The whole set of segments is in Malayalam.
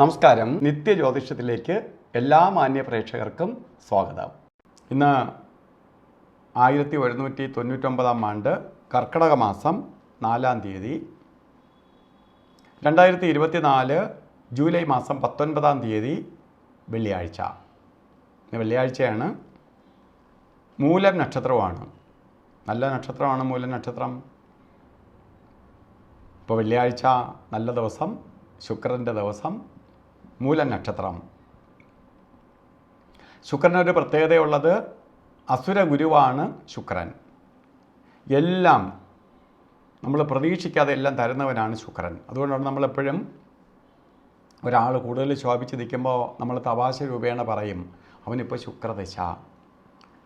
നമസ്കാരം. നിത്യജ്യോതിഷത്തിലേക്ക് എല്ലാ മാന്യ പ്രേക്ഷകർക്കും സ്വാഗതം. ഇന്ന് 1199 ആണ്ട് കർക്കിടക മാസം 4-ാം തീയതി, 2024 ജൂലൈ മാസം 19-ാം തീയതി വെള്ളിയാഴ്ച. വെള്ളിയാഴ്ചയാണ്. മൂലം നക്ഷത്രമാണ്. നല്ല നക്ഷത്രമാണ് മൂലം നക്ഷത്രം. ഇപ്പോൾ വെള്ളിയാഴ്ച നല്ല ദിവസം, ശുക്രൻ്റെ ദിവസം, മൂലം നക്ഷത്രം. ശുക്രനൊരു പ്രത്യേകതയുള്ളത്, അസുര ഗുരുവാണ് ശുക്രൻ. എല്ലാം നമ്മൾ പ്രതീക്ഷിക്കാതെ എല്ലാം തരുന്നവനാണ് ശുക്രൻ. അതുകൊണ്ടാണ് നമ്മളെപ്പോഴും ഒരാൾ കൂടുതൽ ശോഭിച്ച് നിൽക്കുമ്പോൾ നമ്മൾ തമാശ രൂപേണ പറയും, അവനിപ്പോൾ ശുക്രദശ.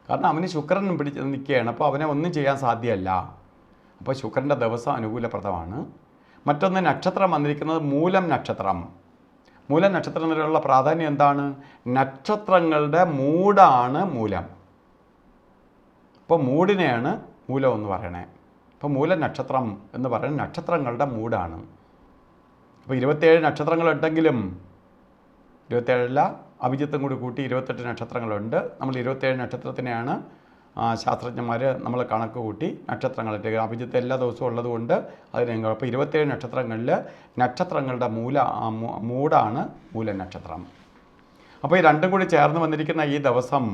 കാരണം അവന് ശുക്രൻ പിടിച്ച് നിൽക്കുകയാണ്. അപ്പോൾ അവനെ ഒന്നും ചെയ്യാൻ സാധ്യമല്ല. അപ്പോൾ ശുക്രൻ്റെ ദിവസം അനുകൂലപ്രദമാണ്. മറ്റൊന്ന്, നക്ഷത്രം വന്നിരിക്കുന്നത് മൂലം നക്ഷത്രം. മൂലം നക്ഷത്രത്തിനുള്ള പ്രാധാന്യം എന്താണ്? നക്ഷത്രങ്ങളുടെ മൂടാണ് മൂലം. അപ്പോൾ മൂടിനെയാണ് മൂലം എന്ന് പറയണേ. അപ്പോൾ മൂലം നക്ഷത്രം എന്ന് പറയുന്നത് നക്ഷത്രങ്ങളുടെ മൂടാണ്. അപ്പോൾ 27 നക്ഷത്രങ്ങളുണ്ടെങ്കിലും 27 അഭിജിത്തും കൂടി കൂട്ടി 28 നക്ഷത്രങ്ങളുണ്ട്. നമ്മൾ 27 നക്ഷത്രത്തിനെയാണ് ശാസ്ത്രജ്ഞന്മാർ നമ്മൾ കണക്ക് കൂട്ടി നക്ഷത്രങ്ങളുടെ. അഭിജിത്ത് എല്ലാ ദിവസവും ഉള്ളതുകൊണ്ട് അതിന്. അപ്പോൾ 27 നക്ഷത്രങ്ങളിൽ നക്ഷത്രങ്ങളുടെ മൂടാണ് മൂല നക്ഷത്രം. അപ്പോൾ ഈ രണ്ടും കൂടി ചേർന്ന് വന്നിരിക്കുന്ന ഈ ദിവസം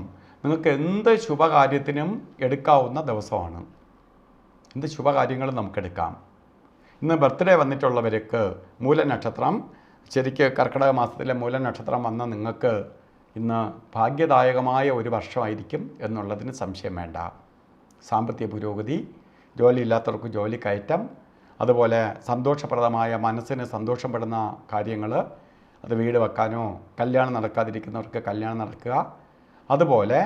നിങ്ങൾക്ക് എന്ത് ശുഭകാര്യത്തിനും എടുക്കാവുന്ന ദിവസമാണ്. എന്ത് ശുഭകാര്യങ്ങളും നമുക്കെടുക്കാം. ഇന്ന് ബർത്ത്ഡേ വന്നിട്ടുള്ളവർക്ക് മൂല നക്ഷത്രം, ശരിക്ക് കർക്കിടക മാസത്തിലെ മൂല നക്ഷത്രം വന്ന നിങ്ങൾക്ക് ഇന്ന് ഭാഗ്യദായകമായ ഒരു വർഷമായിരിക്കും എന്നുള്ളതിന് സംശയം വേണ്ട. സാമ്പത്തിക പുരോഗതി, ജോലിയില്ലാത്തവർക്ക് ജോലി കയറ്റം, അതുപോലെ സന്തോഷപ്രദമായ മനസ്സിന് സന്തോഷപ്പെടുന്ന കാര്യങ്ങൾ, അത് വീട് വെക്കാനോ കല്യാണം നടക്കാതിരിക്കുന്നവർക്ക് കല്യാണം നടക്കുക, അതുപോലെ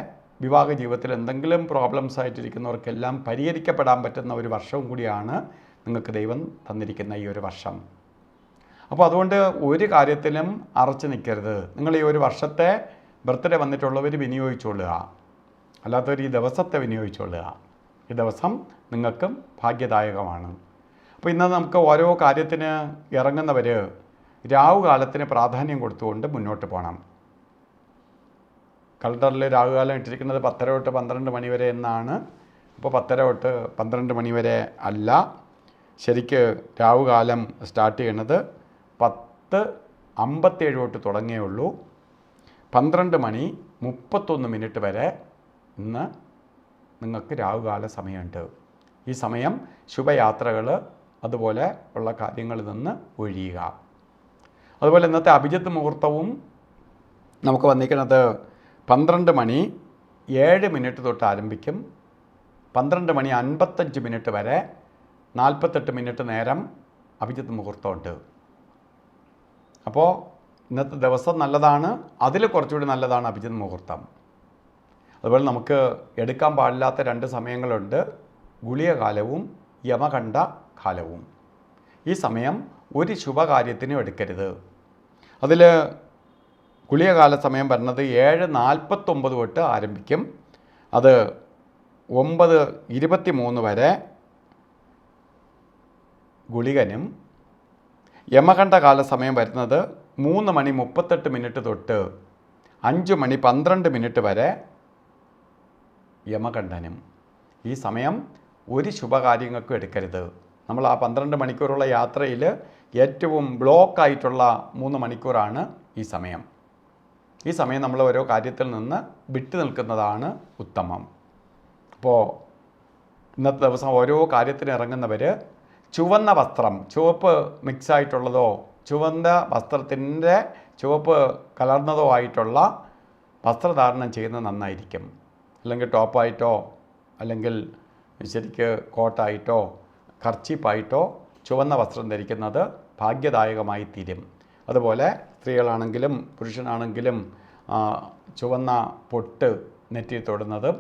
വിവാഹ ജീവിതത്തിൽ എന്തെങ്കിലും പ്രോബ്ലംസ് ആയിട്ടിരിക്കുന്നവർക്കെല്ലാം പരിഹരിക്കപ്പെടാൻ പറ്റുന്ന ഒരു വർഷവും കൂടിയാണ് നിങ്ങൾക്ക് ദൈവം തന്നിരിക്കുന്ന ഈ ഒരു വർഷം. അപ്പോൾ അതുകൊണ്ട് ഒരു കാര്യത്തിലും അറച്ചു നിൽക്കരുത്. നിങ്ങൾ ഈ ഒരു വർഷത്തെ ബർത്ത്ഡേ വന്നിട്ടുള്ളവർ വിനിയോഗിച്ചുകൊള്ളുക, അല്ലാത്തവർ ഈ ദിവസത്തെ വിനിയോഗിച്ചുകൊള്ളുക. ഈ ദിവസം നിങ്ങൾക്കും ഭാഗ്യദായകമാണ്. അപ്പോൾ ഇന്ന് നമുക്ക് ഓരോ കാര്യത്തിന് ഇറങ്ങുന്നവർ രാഹുകാലത്തിന് പ്രാധാന്യം കൊടുത്തുകൊണ്ട് മുന്നോട്ട് പോകണം. കലണ്ടറിൽ രാഹുകാലം ഇട്ടിരിക്കുന്നത് 10:30 തൊട്ട് 12 മണി വരെ എന്നാണ്. അപ്പോൾ 10:30 തൊട്ട് 12 മണി വരെ അല്ല. ശരിക്ക് രാഹുകാലം സ്റ്റാർട്ട് ചെയ്യണത് 10:57 തൊട്ട് തുടങ്ങിയുള്ളൂ. 12:31 വരെ ഇന്ന് നിങ്ങൾക്ക് രാഹുകാല സമയമുണ്ട്. ഈ സമയം ശുഭയാത്രകൾ അതുപോലെ ഉള്ള കാര്യങ്ങളിൽ നിന്ന് ഒഴിയുക. അതുപോലെ ഇന്നത്തെ അഭിജിത്ത് മുഹൂർത്തവും നമുക്ക് വന്നിരിക്കുന്നത് 12:07 തൊട്ട് ആരംഭിക്കും. 12:55 വരെ 48 മിനിറ്റ് നേരം അഭിജിത്ത് മുഹൂർത്തമുണ്ട്. അപ്പോൾ ഇന്നത്തെ ദിവസം നല്ലതാണ്. അതിൽ കുറച്ചുകൂടി നല്ലതാണ് അഭിജിത്ത് മുഹൂർത്തം. അതുപോലെ നമുക്ക് എടുക്കാൻ പാടില്ലാത്ത 2 സമയങ്ങളുണ്ട്, ഗുളിക കാലവും യമകണ്ഠ കാലവും. ഈ സമയം ഒരു ശുഭകാര്യത്തിനും എടുക്കരുത്. അതിൽ ഗുളികകാല സമയം വരുന്നത് 7:49 തൊട്ട് ആരംഭിക്കും. അത് 9:23 വരെ ഗുളികനും. യമകണ്ഠകാല സമയം വരുന്നത് 3:38 തൊട്ട് 5:12 വരെ യമകണ്ഠനും. ഈ സമയം ഒരു ശുഭകാര്യങ്ങൾക്കും എടുക്കരുത്. നമ്മൾ ആ 12 മണിക്കൂറുള്ള യാത്രയിൽ ഏറ്റവും ബ്ലോക്കായിട്ടുള്ള 3 മണിക്കൂറാണ് ഈ സമയം. ഈ സമയം നമ്മൾ ഓരോ കാര്യത്തിൽ നിന്ന് വിട്ടു നിൽക്കുന്നതാണ് ഉത്തമം. അപ്പോൾ ഇന്നത്തെ ദിവസം ഓരോ കാര്യത്തിന് ഇറങ്ങുന്നവർ ചുവന്ന വസ്ത്രം, ചുവപ്പ് മിക്സായിട്ടുള്ളതോ ചുവന്ന വസ്ത്രത്തിൻ്റെ ചുവപ്പ് കലർന്നതോ ആയിട്ടുള്ള വസ്ത്രധാരണം ചെയ്യുന്നത് നന്നായിരിക്കും. അല്ലെങ്കിൽ ടോപ്പായിട്ടോ അല്ലെങ്കിൽ ശരിക്ക് കോട്ടായിട്ടോ കർച്ചീപ്പായിട്ടോ ചുവന്ന വസ്ത്രം ധരിക്കുന്നത് ഭാഗ്യദായകമായി തീരും. അതുപോലെ സ്ത്രീകളാണെങ്കിലും പുരുഷനാണെങ്കിലും ചുവന്ന പൊട്ട് നെറ്റിയിൽ തൊടുന്നതും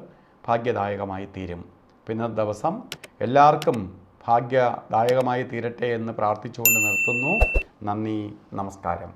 ഭാഗ്യദായകമായി തീരും. പിന്നെ ദിവസം എല്ലാവർക്കും ഭാഗ്യദായകമായി തീരട്ടെ എന്ന് പ്രാർത്ഥിച്ചുകൊണ്ട് നിർത്തുന്നു. നന്ദി, നമസ്കാരം.